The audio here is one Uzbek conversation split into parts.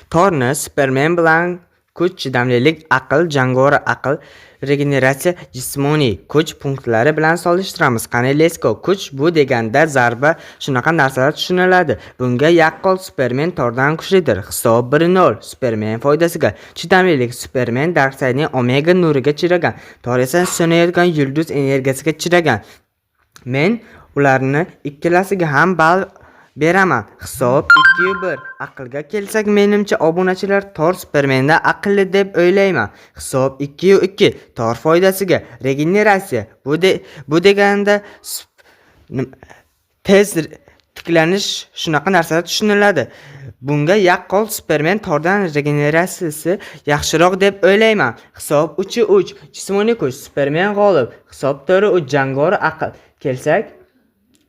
Thorni Superman bilan kuch, chidamlilik, aql, jangovar aql, regeneratsiya, jismoniy kuch punktlari bilan solishtiramiz. Qani let's go. Kuch bu deganda zarba, shunaqa narsalar tushuniladi. Bunga yaqqol Superman Thordan kuchlidir. Hisob 1-0 Superman foydasiga. Chidamlilik Superman Darkseidning omega nuriga chiragan. Thor esa so'nayotgan yulduz energiyasiga chiragan. Men ularni ikkalasiga ham ball beraman. Hisob 2-1. Aqlga kelsak, menimcha obunachilar Thor Supermandan aqlli deb o'ylayman. Hisob 2-2. Thor foydasiga. Regeneratsiya. Bu deganda tez tiklanish, shunaqa narsalar tushuniladi. Bunga yaqqol Superman Thordan regeneratsiyasi yaxshiroq deb o'ylayman. Hisob 3-3. Jismoniy kuch Superman g'olib. Hisob 4-3. Jangovar aql kelsak,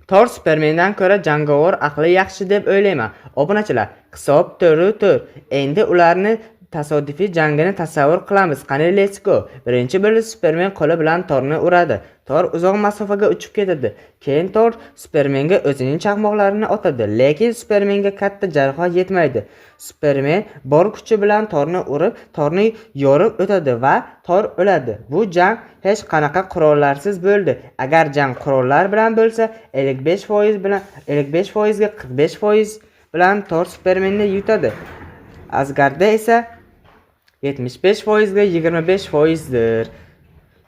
Thor Supermandan ko'ra jangovar aqli yaxshi deb o'ylayman. Obunachilar, hisob 4-4. Endi ularni tasodifiy jangini tasavvur qilamiz. Qani let's go. Birinchi bo'lib Superman qo'li bilan Thorni uradi. Thor uzoq masofaga uchib ketadi. Keyin Thor Supermanga o'zining chaqmoqlarini otadi, lekin Supermanga katta jarohat yetmaydi. Superman bor kuchi bilan Thorni urib, Thorni yorib o'tadi va Thor o'ladi. Bu jang hech qanaqa qurollarsiz bo'ldi. Agar jang qurollar bilan bo'lsa, 55% bilan 55% ga 45% bilan Thor Supermanni yutadi. Asgardda esa 75% ga 25% dir.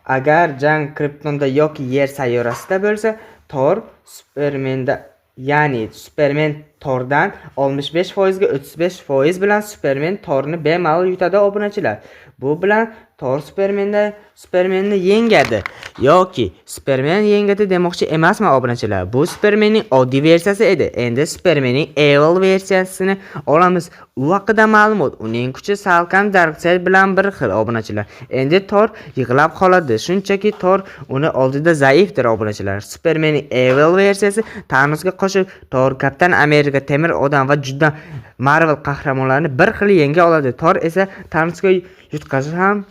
Agar jang Kryptonda yoki Yer sayyorasida bo'lsa, Thor Supermanda, ya'ni Superman Thordan 65% ga 35% bilan Superman Thorni bemalol yutadi obunachilar. Bu bilan Thor Supermanni yengadi yoki Superman yengadi demoqchi emasman obunachilar. Bu Supermanning oddiy versiyasi edi. Endi Supermanning Evil versiyasini olamiz. U haqida ma'lumot: uning kuchi salkam Darkseid bilan bir xil obunachilar. Endi Thor yig'lab qoladi. Shunchaki Thor uni oldida zaifdir obunachilar. Supermanning Evil versiyasi Thanosga qo'shib Thor, Kapitan Amerika, Temir odam va juda Marvel qahramonlarini bir xil yenga oladi. Thor esa Thanosga yutqazishi ham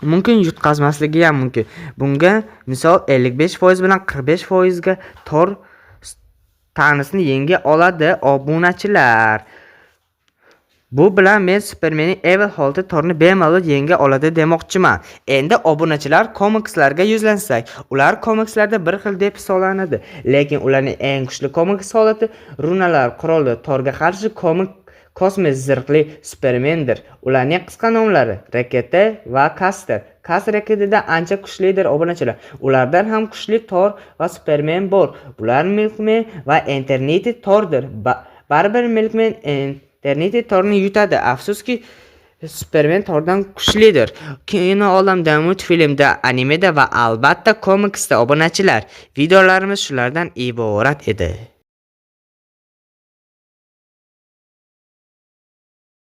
mumkin, yutqazmasligi ham mumkin. Bunga misol 55% bilan 45% ga Thor Thanosni yenga oladi obunachilar. Bu bilan men Supermanning Evil holda Thorni bemalol yenga oladi demoqchiman. Endi obunachilar komikslarga yuzlansak, ular komikslarda bir xil deb hisoblanadi, lekin ularning eng kuchli komiks holati runalar quroli Thorga qarshi kosmik zirhli Supermandir. Ularning qisqa nomlari Raketa va Caster. Caster raketida ancha kuchlidir obunachilar. Ulardan ham kuchli Thor va Superman bor. Bular Milkman va Eternity Thordir. Baribir Milkman Eternity Thorni yutadi. Afsuski Superman Thordan kuchlidir. Kino olamda, multfilmda, animeda va albatta komiksda obunachilar. Videolarimiz shulardan iborat edi.